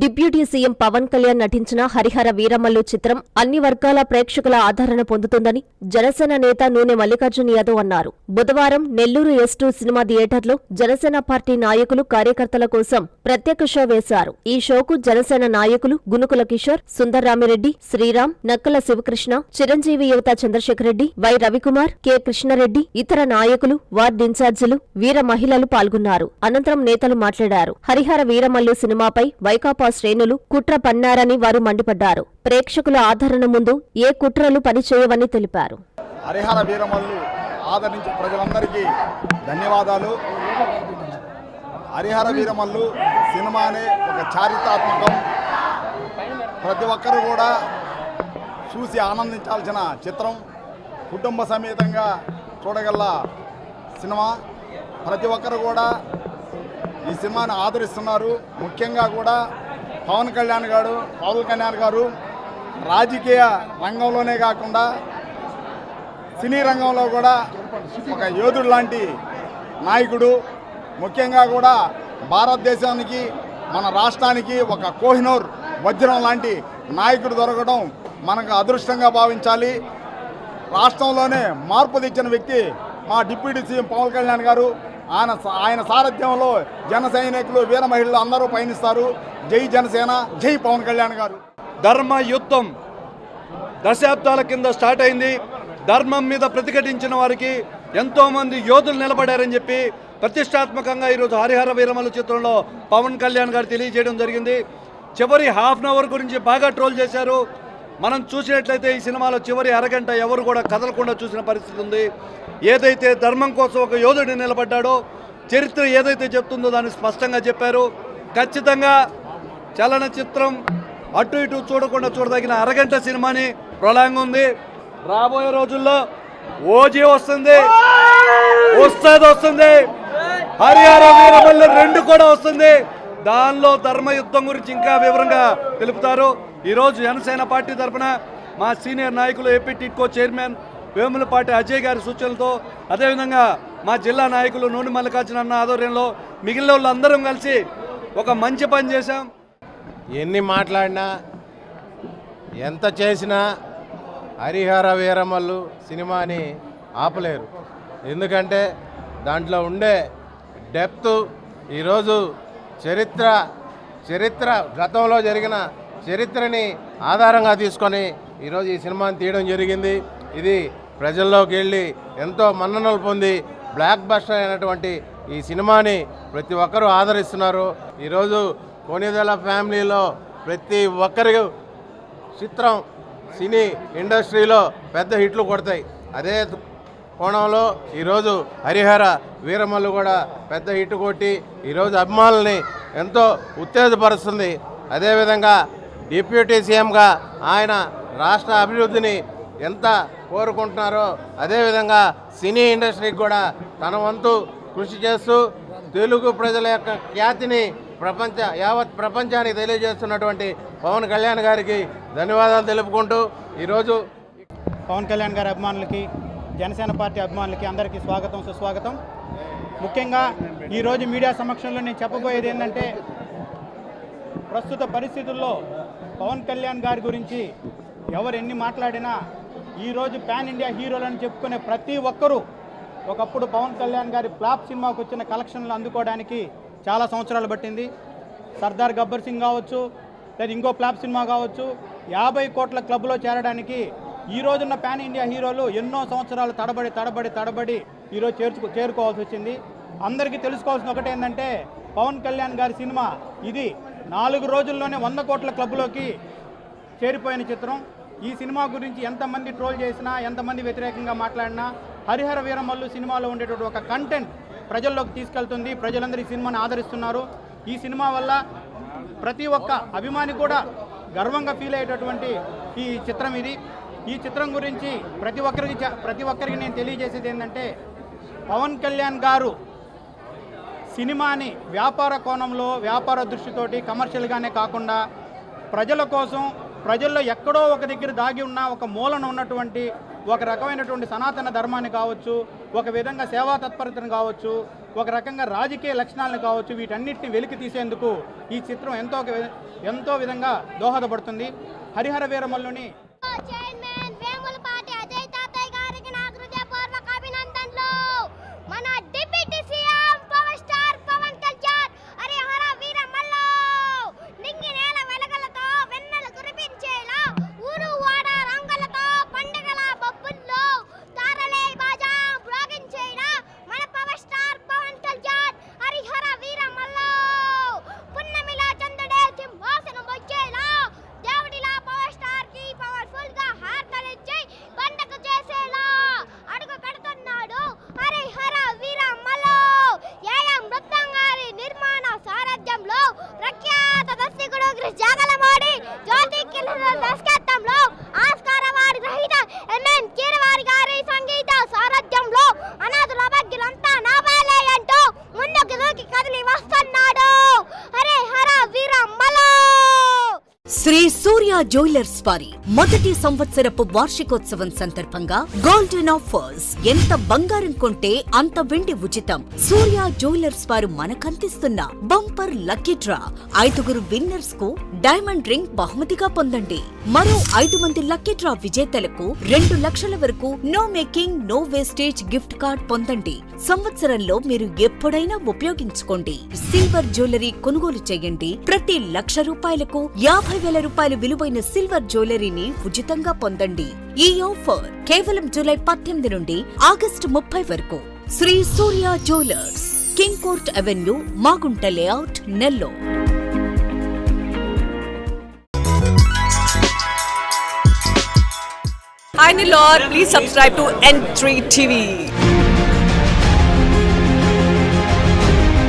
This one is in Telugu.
డిప్యూటీ సీఎం పవన్ కళ్యాణ్ నటించిన హరిహర వీరమల్లు చిత్రం అన్ని వర్గాల ప్రేక్షకుల ఆదరణ పొందుతుందని జనసేన నేత నూనె మల్లికార్జున్ యాదవ్ అన్నారు. బుధవారం నెల్లూరు S2 సినిమా థియేటర్లో జనసేన పార్టీ నాయకులు కార్యకర్తల కోసం ప్రత్యేక షో వేశారు. ఈ షోకు జనసేన నాయకులు గునుకుల కిషోర్, సుందర్రామిరెడ్డి, శ్రీరామ్, నక్కల శివకృష్ణ, చిరంజీవి యువత చంద్రశేఖర్ రెడ్డి, వై రవికుమార్, కె కృష్ణారెడ్డి, ఇతర నాయకులు, వార్డు ఇన్ఛార్జీలు, వీర మహిళలు పాల్గొన్నారు. అనంతరం నేతలు మాట్లాడారు. హరిహర వీరమల్లు సినిమాపై వైకాపా శ్రేణులు కుట్ర పన్నారని వారు మండిపడ్డారు. ప్రేక్షకుల ఆదరణ ముందు ఏ కుట్రలు పనిచేయవని తెలిపారు. హరిహర వీరమల్లు ఆదరించిన ప్రజలందరికీ ధన్యవాదాలు. హరిహర వీరమల్లు సినిమానే ఒక చారిత్రాత్మకం. ప్రతి ఒక్కరూ కూడా చూసి ఆనందించాల్సిన చిత్రం. కుటుంబ సమేతంగా చూడగల సినిమా. ప్రతి ఒక్కరు కూడా ఈ సినిమాని ఆదరిస్తున్నారు. ముఖ్యంగా కూడా పవన్ కళ్యాణ్ గారు రాజకీయ రంగంలోనే కాకుండా సినీ రంగంలో కూడా ఒక యోధుడు లాంటి నాయకుడు. ముఖ్యంగా కూడా భారతదేశానికి మన రాష్ట్రానికి ఒక కోహినూర్ వజ్రం లాంటి నాయకుడు దొరకడం మనకు అదృష్టంగా భావించాలి. రాష్ట్రంలోనే మార్పు తెచ్చిన వ్యక్తి మా డిప్యూటీ సీఎం పవన్ కళ్యాణ్ గారు. ఆయన సారథ్యంలో జన సైనికులు, వీర మహిళలు అందరూ పయనిస్తారు. జై జనసేన, జై పవన్ కళ్యాణ్ గారు. ధర్మ యుద్ధం దశాబ్దాల కింద స్టార్ట్ అయింది. ధర్మం మీద ప్రతిఘటించిన వారికి ఎంతోమంది యోధులు నిలబడారని చెప్పి ప్రతిష్టాత్మకంగా ఈరోజు హరిహర వీరమల్లు చిత్రంలో పవన్ కళ్యాణ్ గారు తెలియజేయడం జరిగింది. చివరి హాఫ్ అన్ అవర్ గురించి బాగా ట్రోల్ చేశారు. మనం చూసినట్లయితే ఈ సినిమాలో చివరి అరగంట ఎవరు కూడా కదలకుండా చూసిన పరిస్థితి ఉంది. ఏదైతే ధర్మం కోసం ఒక యోధుడు నిలబడ్డాడో, చరిత్ర ఏదైతే చెప్తుందో దాన్ని స్పష్టంగా చెప్పారు. ఖచ్చితంగా చలనచిత్రం అటు ఇటు చూడకుండా చూడదగిన అరగంట సినిమాని ప్రళంగా ఉంది. రాబోయే రోజుల్లో ఓజీ వస్తుంది, హరిహర వీరమల్లు 2 కూడా వస్తుంది. దానిలో ధర్మయుద్ధం గురించి ఇంకా వివరంగా తెలుపుతారు. ఈరోజు జనసేన పార్టీ తరఫున మా సీనియర్ నాయకులు ఏపీ టిడ్కో చైర్మన్ వేములపాటి అజయ్ గారి సూచనలతో, అదేవిధంగా మా జిల్లా నాయకులు నూనె మల్లికార్జున అన్న ఆధ్వర్యంలో మిగిలిన వాళ్ళందరం కలిసి ఒక మంచి పని చేశాం. ఎన్ని మాట్లాడినా ఎంత చేసినా హరిహర వీరమల్లు సినిమాని ఆపలేరు. ఎందుకంటే దాంట్లో ఉండే డెప్త్, ఈరోజు చరిత్ర గతంలో జరిగిన చరిత్రని ఆధారంగా తీసుకొని ఈరోజు ఈ సినిమాని తీయడం జరిగింది. ఇది ప్రజల్లోకి వెళ్ళి ఎంతో మన్ననలు పొంది బ్లాక్ బస్టర్ అయినటువంటి ఈ సినిమాని ప్రతి ఒక్కరూ ఆదరిస్తున్నారు. ఈరోజు కొనిదెల ఫ్యామిలీలో ప్రతి ఒక్కరి చిత్రం సినీ ఇండస్ట్రీలో పెద్ద హిట్లు కొడతాయి. అదే కోణంలో ఈరోజు హరిహర వీరమల్లు కూడా పెద్ద హిట్ కొట్టి ఈరోజు అభిమానుల్ని ఎంతో ఉత్తేజపరుస్తుంది. అదేవిధంగా డిప్యూటీ సీఎంగా ఆయన రాష్ట్ర అభివృద్ధిని ఎంత కోరుకుంటున్నారో అదేవిధంగా సినీ ఇండస్ట్రీకి కూడా తన వంతు కృషి చేస్తూ తెలుగు ప్రజల యొక్క ఖ్యాతిని యావత్ ప్రపంచానికి తెలియజేస్తున్నటువంటి పవన్ కళ్యాణ్ గారికి ధన్యవాదాలు తెలుపుకుంటూ ఈరోజు పవన్ కళ్యాణ్ గారి అభిమానులకి, జనసేన పార్టీ అభిమానులకి అందరికీ స్వాగతం, సుస్వాగతం. ముఖ్యంగా ఈరోజు మీడియా సమక్షంలో నేను చెప్పబోయేది ఏంటంటే, ప్రస్తుత పరిస్థితుల్లో పవన్ కళ్యాణ్ గారి గురించి ఎవరు ఎన్ని మాట్లాడినా ఈరోజు పాన్ ఇండియా హీరోలని చెప్పుకునే ప్రతి ఒక్కరూ ఒకప్పుడు పవన్ కళ్యాణ్ గారి ఫ్లాప్ సినిమాకు వచ్చిన కలెక్షన్లు అందుకోవడానికి చాలా సంవత్సరాలు పట్టింది. సర్దార్ గబ్బర్ సింగ్ కావచ్చు, లేదా ఇంకో ఫ్లాప్ సినిమా కావచ్చు, 50 కోట్ల క్లబ్లో చేరడానికి ఈ రోజున్న పాన్ ఇండియా హీరోలు ఎన్నో సంవత్సరాలు తడబడి ఈరోజు చేరుకోవాల్సి వచ్చింది. అందరికీ తెలుసుకోవాల్సిన ఒకటి ఏంటంటే, పవన్ కళ్యాణ్ గారి సినిమా ఇది 4 రోజుల్లోనే 100 కోట్ల క్లబ్లోకి చేరిపోయిన చిత్రం. ఈ సినిమా గురించి ఎంతమంది ట్రోల్ చేసినా, ఎంతమంది వ్యతిరేకంగా మాట్లాడినా, హరిహర వీరమల్లు సినిమాలో ఉండేటువంటి ఒక కంటెంట్ ప్రజల్లోకి తీసుకెళ్తుంది. ప్రజలందరూ ఈ సినిమాని ఆదరిస్తున్నారు. ఈ సినిమా వల్ల ప్రతి ఒక్క అభిమాని కూడా గర్వంగా ఫీల్ అయ్యేటటువంటి ఈ చిత్రం ఇది. ఈ చిత్రం గురించి ప్రతి ఒక్కరికి నేను తెలియజేసేది ఏంటంటే, పవన్ కళ్యాణ్ గారు సినిమాని వ్యాపార కోణంలో, వ్యాపార దృష్టితోటి, కమర్షియల్గానే కాకుండా ప్రజల కోసం, ప్రజల్లో ఎక్కడో ఒక దగ్గర దాగి ఉన్న ఒక మూలన ఉన్నటువంటి ఒక రకమైనటువంటి సనాతన ధర్మాన్ని కావచ్చు, ఒక విధంగా సేవా తత్పరతను కావచ్చు, ఒక రకంగా రాజకీయ లక్షణాలను కావచ్చు, వీటన్నిటిని వెలికి తీసేందుకు ఈ చిత్రం ఎంతో విధంగా దోహదపడుతుంది. హరిహర వీరమల్లుని చైర్మన్ వేములపాటి అజయ్ తాతయ్య గారికి నా హృదయపూర్వక అభినందనలు. మన deputy CM power star Pawan Kalyan Harihara Veeramallu నింగి నేల వెలగలతో వెన్నెల కురిపించేలా ఊరు వాడ రంగులతో పండగల బొబ్బుల్లో తారలే బాజా మ్రోగించేలా మన పవర్ స్టార్ పవన్ కళ్యాణ్ హరిహర వీరమల్లు పున్నమిలా చంద్రుడే సింహాసనం వచ్చేలా దేవుడిలా పవర్ స్టార్ కి పవర్ఫుల్ గా హార్తలిచ్చి పండగ చేసేలా అడుగు పెడుతున్నాడు హరిహర వీరమల్లు. ఏఎం మృత్తంగారి నిర్మాణ సారథ్యంలో ప్రఖ్యాత దర్శకుడు జాగలమోడి జ్యోతి కిరణ్ దర్శకత్వంలో ఆస్కార్ అవార్డు గ్రహీత ఎంఎన్ కీరవారి గారి సంగీత సారథ్యంలో అనాథుల అభగ్యులంతా నావాలే అంటూ ముందుకు దూకి కదిలి వస్తున్నాడు హరిహర వీరమల్లు. శ్రీ సూర్య జ్యువెలర్స్ వారి మొదటి సంవత్సరపు వార్షికోత్సవం సందర్భంగా గోల్డెన్ ఆఫర్స్. ఎంత బంగారం కొంటే అంత వెండి ఉచితం. సూర్య జ్యువెలర్స్ వారు మనకందిస్తున్న బంపర్ లక్కీ డ్రా. 5 విన్నర్స్ కు డైమండ్ రింగ్ బహుమతిగా పొందండి. మరో 5 మంది లక్కీ డ్రా విజేతలకు 2 లక్షల వరకు no making no wastage gift card పొందండి. సంవత్సరంలో మీరు ఎప్పుడైనా ఉపయోగించుకోండి. సిల్వర్ జ్యువెలరీ కొనుగోలు చేయండి. ప్రతి ₹1,00,000కు 50,000 రూపాయలు విలువైన సిల్వర్ జ్యువెలరీని ఉచితంగా పొందండి. ఈ ఆఫర్ కేవలం జూలై 18 నుండి ఆగస్టు 30 వరకు. Shri Surya jewellers, King Court Avenue, Magunta layout, Nellore. Hi Nilor, please subscribe to N3 TV.